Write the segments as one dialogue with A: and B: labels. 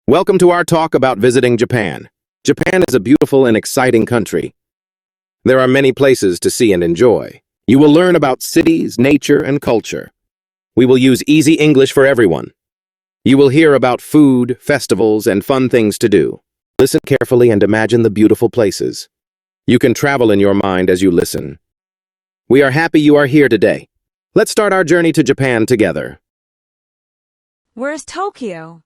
A: Welcome to our talk about visiting Japan. Japan is a beautiful and exciting country. There are many places to see and enjoy. You will learn about cities, nature, and culture. We will use easy English for everyone. You will hear about food, festivals, and fun things to do. Listen carefully and imagine the beautiful places. You can travel in your mind as you listen. We are happy you are here today. Let's start our journey to Japan together.
B: Where is Tokyo?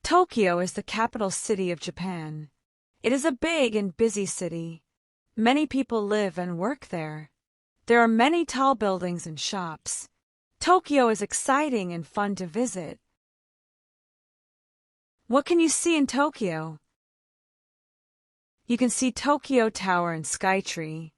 B: Tokyo is the capital city of Japan. It is a big and busy city. Many people live and work there. There are many tall buildings and shops. Tokyo is exciting and fun to visit. What can you see in Tokyo? You can see Tokyo Tower and Skytree.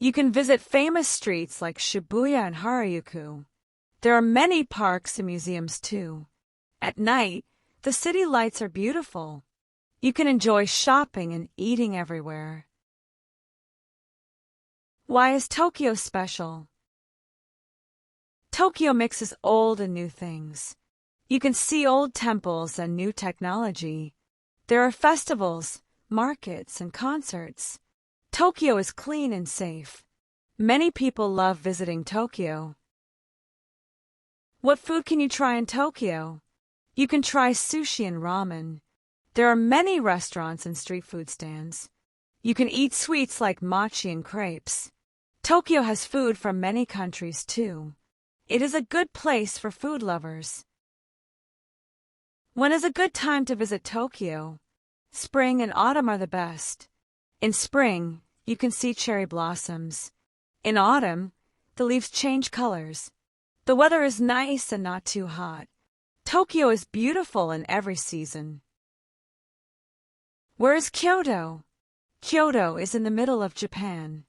B: You can visit famous streets like Shibuya and Harajuku. There are many parks and museums too. At night, the city lights are beautiful. You can enjoy shopping and eating everywhere. Why is Tokyo special? Tokyo mixes old and new things. You can see old temples and new technology. There are festivals, markets, and concerts. Tokyo is clean and safe. Many people love visiting Tokyo. What food can you try in Tokyo? You can try sushi and ramen. There are many restaurants and street food stands. You can eat sweets like mochi and crepes. Tokyo has food from many countries too. It is a good place for food lovers. When is a good time to visit Tokyo? Spring and autumn are the best. In spring, you can see cherry blossoms. In autumn, the leaves change colors. The weather is nice and not too hot. Tokyo is beautiful in every season. Where is Kyoto? Kyoto is in the middle of Japan.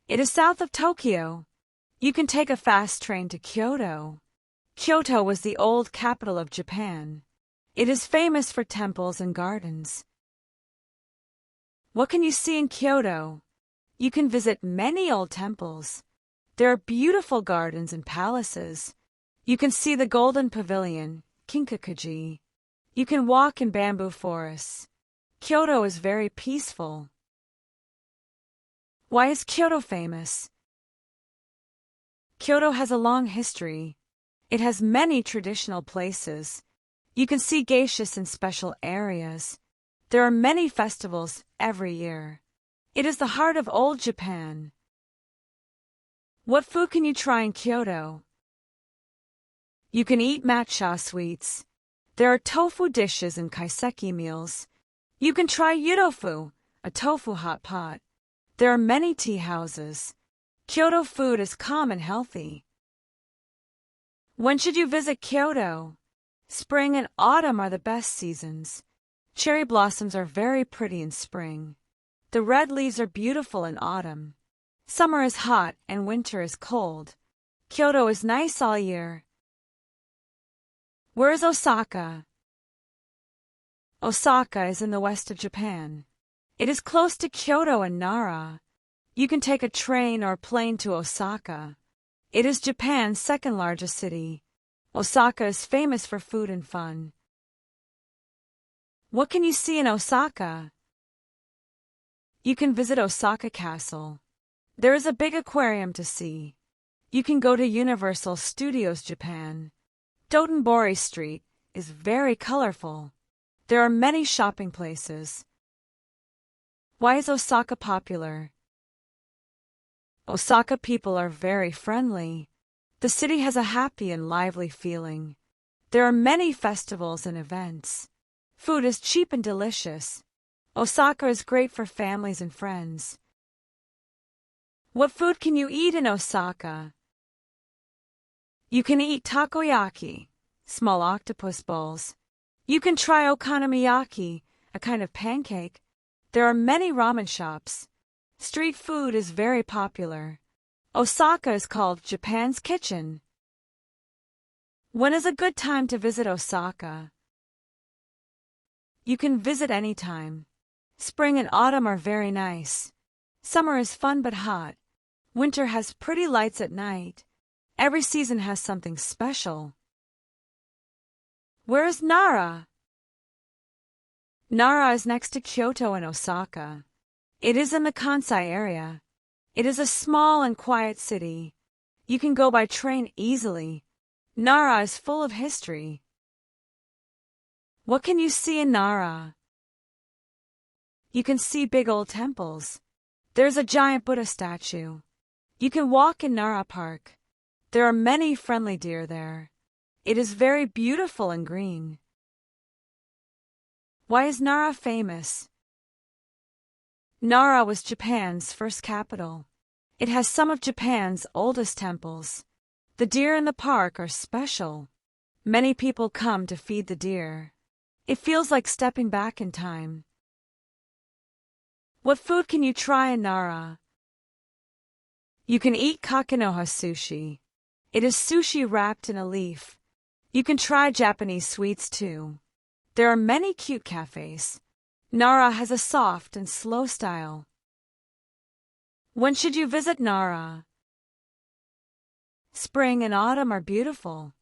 B: It is south of Tokyo. You can take a fast train to Kyoto. Kyoto was the old capital of Japan. It is famous for temples and gardens. What can you see in Kyoto? You can visit many old temples. There are beautiful gardens and palaces. You can see the Golden Pavilion, Kinkakuji. You can walk in bamboo forests. Kyoto is very peaceful. Why is Kyoto famous? Kyoto has a long history. It has many traditional places. You can see geishas in special areas. There are many festivals every year. It is the heart of old Japan. What food can you try in Kyoto? You can eat matcha sweets. There are tofu dishes and kaiseki meals. You can try yudofu, a tofu hot pot. There are many tea houses. Kyoto food is calm and healthy. When should you visit Kyoto? Spring and autumn are the best seasons. Cherry blossoms are very pretty in spring. The red leaves are beautiful in autumn. Summer is hot and winter is cold. Kyoto is nice all year. Where is Osaka? Osaka is in the west of Japan. It is close to Kyoto and Nara. You can take a train or plane to Osaka. It is Japan's second largest city. Osaka is famous for food and fun. What can you see in Osaka? You can visit Osaka Castle. There is a big aquarium to see. You can go to Universal Studios Japan. Dotonbori Street is very colorful. There are many shopping places. Why is Osaka popular? Osaka people are very friendly. The city has a happy and lively feeling. There are many festivals and events. Food is cheap and delicious. Osaka is great for families and friends. What food can you eat in Osaka? You can eat takoyaki, small octopus balls. You can try okonomiyaki, a kind of pancake. There are many ramen shops. Street food is very popular. Osaka is called Japan's kitchen. When is a good time to visit Osaka? You can visit anytime. Spring and autumn are very nice. Summer is fun but hot. Winter has pretty lights at night. Every season has something special. Where is Nara? Nara is next to Kyoto and Osaka. It is in the Kansai area. It is a small and quiet city. You can go by train easily. Nara is full of history. What can you see in Nara? You can see big old temples. There's a giant Buddha statue. You can walk in Nara Park. There are many friendly deer there. It is very beautiful and green. Why is Nara famous? Nara was Japan's first capital. It has some of Japan's oldest temples. The deer in the park are special. Many people come to feed the deer. It feels like stepping back in time. What food can you try in Nara? You can eat kakenoha sushi. It is sushi wrapped in a leaf. You can try Japanese sweets too. There are many cute cafes. Nara has a soft and slow style. When should you visit Nara? Spring and autumn are beautiful.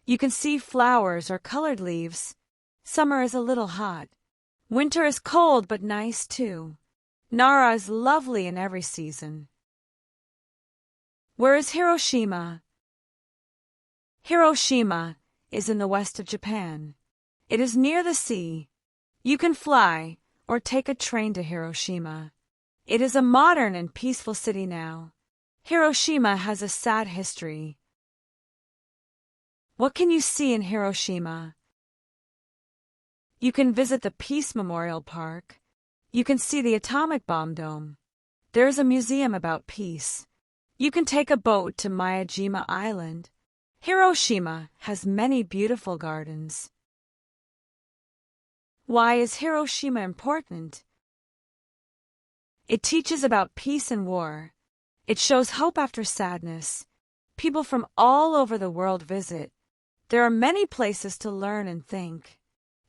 B: You can see flowers or colored leaves. Summer is a little hot. Winter is cold but nice too. Nara is lovely in every season. Where is Hiroshima? Hiroshima is in the west of Japan. It is near the sea. You can fly or take a train to Hiroshima. It is a modern and peaceful city now. Hiroshima has a sad history. What can you see in Hiroshima? You can visit the Peace Memorial Park. You can see the atomic bomb dome. There is a museum about peace. You can take a boat to Miyajima Island. Hiroshima has many beautiful gardens. Why is Hiroshima important? It teaches about peace and war. It shows hope after sadness. People from all over the world visit. There are many places to learn and think.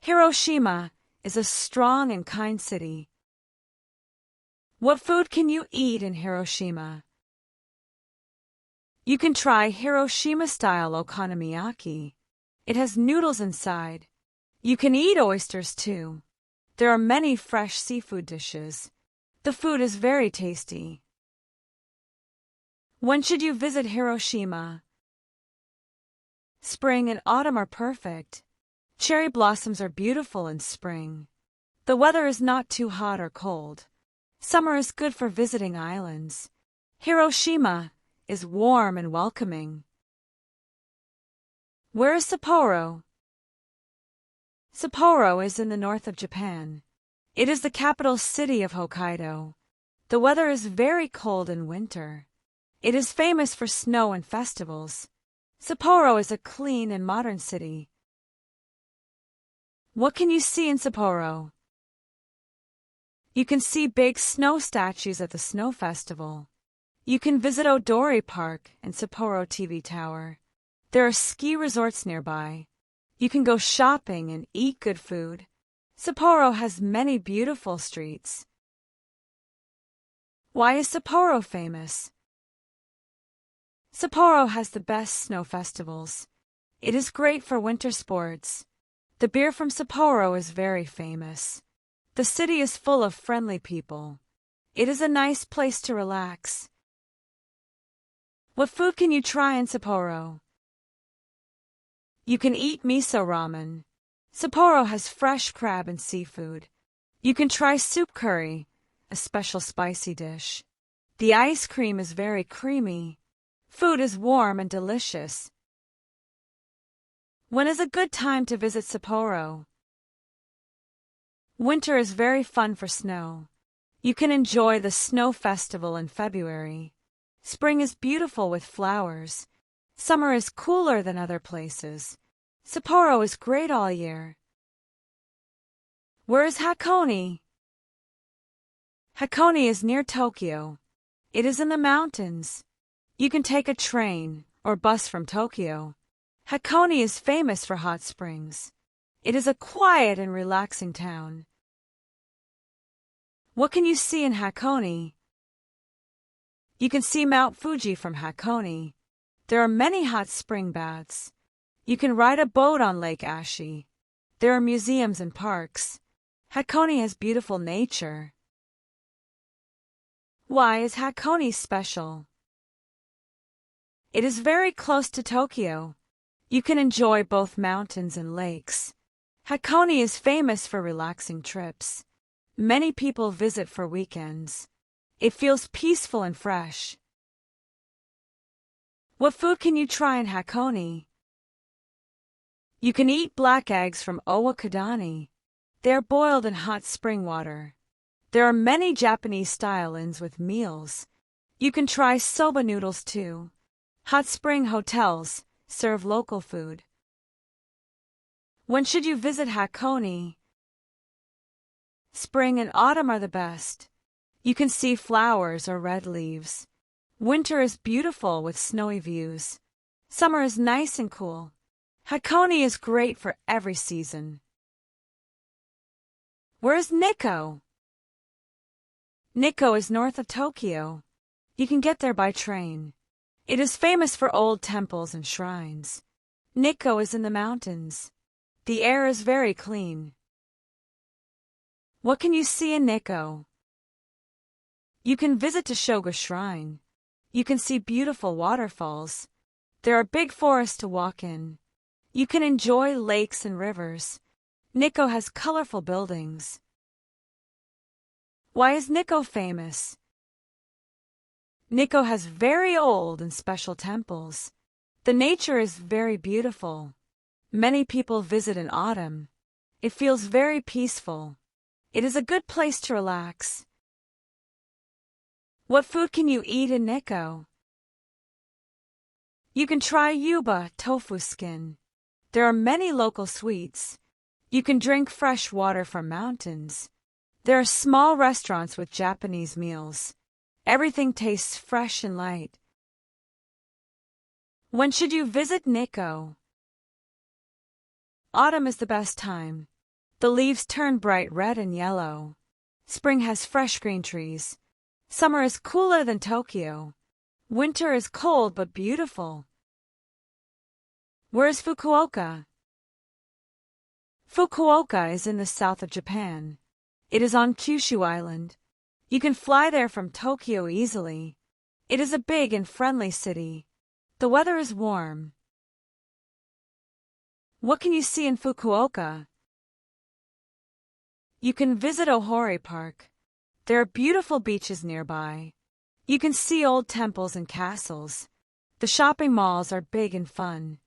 B: Hiroshima is a strong and kind city. What food can you eat in Hiroshima? You can try Hiroshima-style okonomiyaki. It has noodles inside. You can eat oysters too. There are many fresh seafood dishes. The food is very tasty. When should you visit Hiroshima? Spring and autumn are perfect. Cherry blossoms are beautiful in spring. The weather is not too hot or cold. Summer is good for visiting islands. Hiroshima is warm and welcoming. Where is Sapporo? Sapporo is in the north of Japan. It is the capital city of Hokkaido. The weather is very cold in winter. It is famous for snow and festivals. Sapporo is a clean and modern city. What can you see in Sapporo? You can see big snow statues at the snow festival. You can visit Odori Park and Sapporo TV Tower. There are ski resorts nearby. You can go shopping and eat good food. Sapporo has many beautiful streets. Why is Sapporo famous? Sapporo has the best snow festivals. It is great for winter sports. The beer from Sapporo is very famous. The city is full of friendly people. It is a nice place to relax. What food can you try in Sapporo? You can eat miso ramen. Sapporo has fresh crab and seafood. You can try soup curry, a special spicy dish. The ice cream is very creamy. Food is warm and delicious. When is a good time to visit Sapporo? Winter is very fun for snow. You can enjoy the snow festival in February. Spring is beautiful with flowers. Summer is cooler than other places. Sapporo is great all year. Where is Hakone? Hakone is near Tokyo. It is in the mountains. You can take a train or bus from Tokyo. Hakone is famous for hot springs. It is a quiet and relaxing town. What can you see in Hakone? You can see Mount Fuji from Hakone. There are many hot spring baths. You can ride a boat on Lake Ashi. There are museums and parks. Hakone has beautiful nature. Why is Hakone special? It is very close to Tokyo. You can enjoy both mountains and lakes. Hakone is famous for relaxing trips. Many people visit for weekends. It feels peaceful and fresh. What food can you try in Hakone? You can eat black eggs from Owakudani. They are boiled in hot spring water. There are many Japanese-style inns with meals. You can try soba noodles too. Hot spring hotels serve local food. When should you visit Hakone? Spring and autumn are the best. You can see flowers or red leaves. Winter is beautiful with snowy views. Summer is nice and cool. Hakone is great for every season. Where is Nikko? Nikko is north of Tokyo. You can get there by train. It is famous for old temples and shrines. Nikko is in the mountains. The air is very clean. What can you see in Nikko? You can visit Toshoga Shrine. You can see beautiful waterfalls. There are big forests to walk in. You can enjoy lakes and rivers. Nikko has colorful buildings. Why is Nikko famous? Nikko has very old and special temples. The nature is very beautiful. Many people visit in autumn. It feels very peaceful. It is a good place to relax. What food can you eat in Nikko? You can try yuba tofu skin. There are many local sweets. You can drink fresh water from mountains. There are small restaurants with Japanese meals. Everything tastes fresh and light. When should you visit Nikko? Autumn is the best time. The leaves turn bright red and yellow. Spring has fresh green trees. Summer is cooler than Tokyo. Winter is cold but beautiful. Where is Fukuoka? Fukuoka is in the south of Japan. It is on Kyushu Island. You can fly there from Tokyo easily. It is a big and friendly city. The weather is warm. What can you see in Fukuoka? You can visit Ohori Park. There are beautiful beaches nearby. You can see old temples and castles. The shopping malls are big and fun.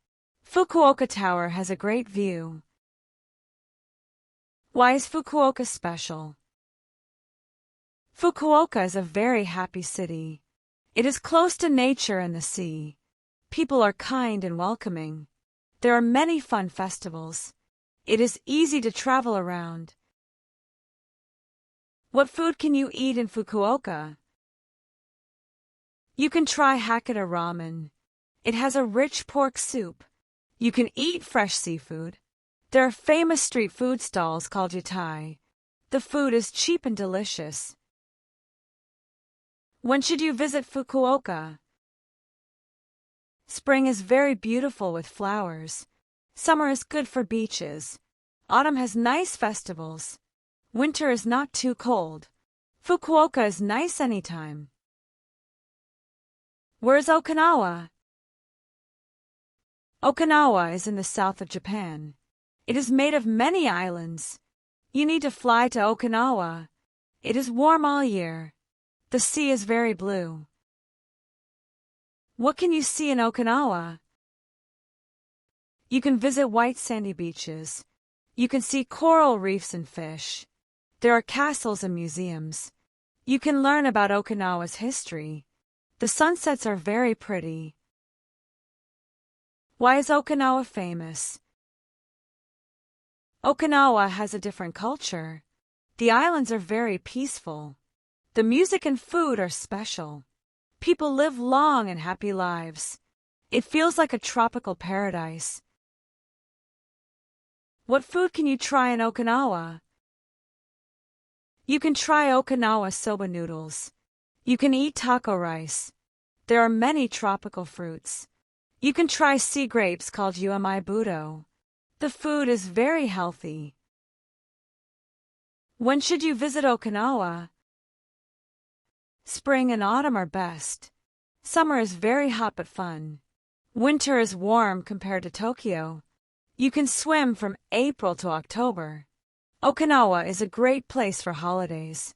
B: Fukuoka Tower has a great view. Why is Fukuoka special? Fukuoka is a very happy city. It is close to nature and the sea. People are kind and welcoming. There are many fun festivals. It is easy to travel around. What food can you eat in Fukuoka? You can try Hakata ramen. It has a rich pork soup. You can eat fresh seafood. There are famous street food stalls called yatai. The food is cheap and delicious. When should you visit Fukuoka? Spring is very beautiful with flowers. Summer is good for beaches. Autumn has nice festivals. Winter is not too cold. Fukuoka is nice anytime. Where is Okinawa? Okinawa is in the south of Japan. It is made of many islands. You need to fly to Okinawa. It is warm all year. The sea is very blue. What can you see in Okinawa? You can visit white sandy beaches. You can see coral reefs and fish. There are castles and museums. You can learn about Okinawa's history. The sunsets are very pretty. Why is Okinawa famous? Okinawa has a different culture. The islands are very peaceful. The music and food are special. People live long and happy lives. It feels like a tropical paradise. What food can you try in Okinawa? You can try Okinawa soba noodles. You can eat taco rice. There are many tropical fruits. You can try sea grapes called uamai budo. The food is very healthy. When should you visit Okinawa? Spring and autumn are best. Summer is very hot but fun. Winter is warm compared to Tokyo. You can swim from April to October. Okinawa is a great place for holidays.